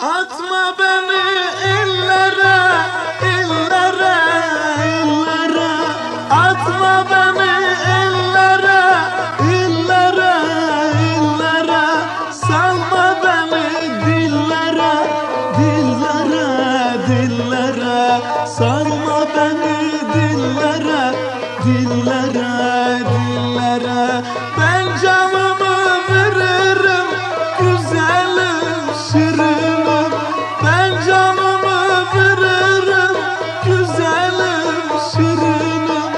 Atma beni ellere, ellere, ellere. Atma beni ellere, ellere, ellere. Salma beni dillere, dillere, dillere. Sarma beni dillere, dillere, dillere. Ben canımı veririm güzelim şirinim. Ben canımı veririm güzelim şirinim.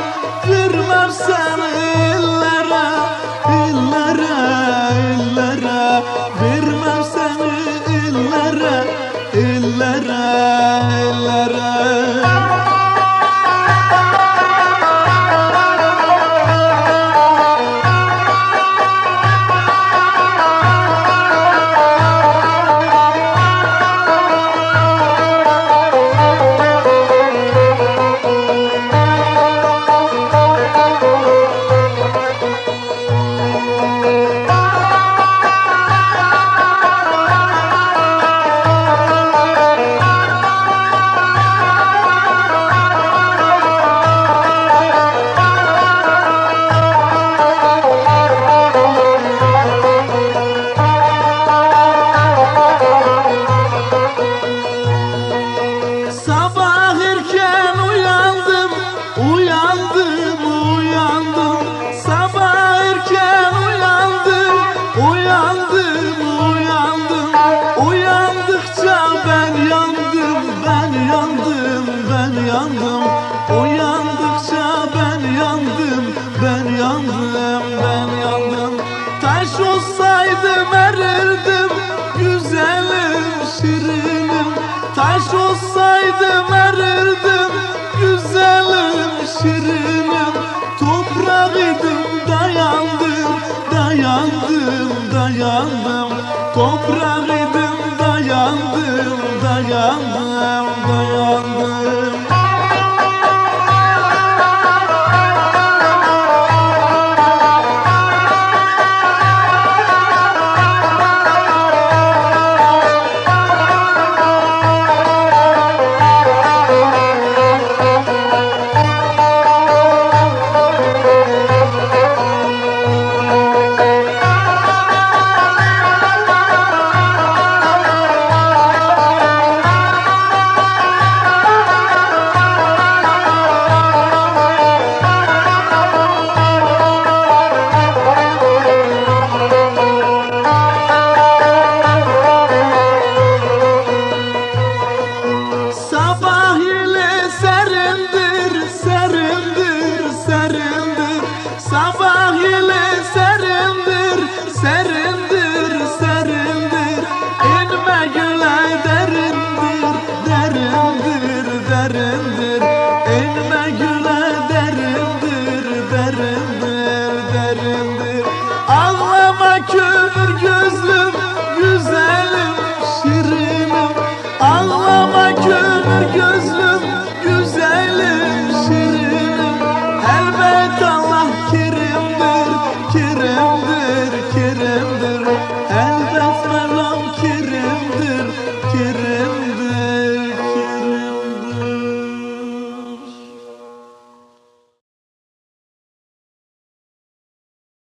Vermem seni ellere, ellere, ellere. Vermem seni ellere, ellere, ellere. Sabah erken uyandım, uyandım, uyandım. Sabah erken uyandım, uyandım, uyandım. Uyandıkça ben yandım, ben yandım, ben yandım. Uyandıkça ben yandım, ben yandım, ben yandım. Taş olsaydım erirdim, güzelim şirinim. Taş olsaydım erirdim, güzelim şirinim. Toprak idim dayandım, dayandım, dayandım. Toprak idim dayandım, dayandım, dayandım.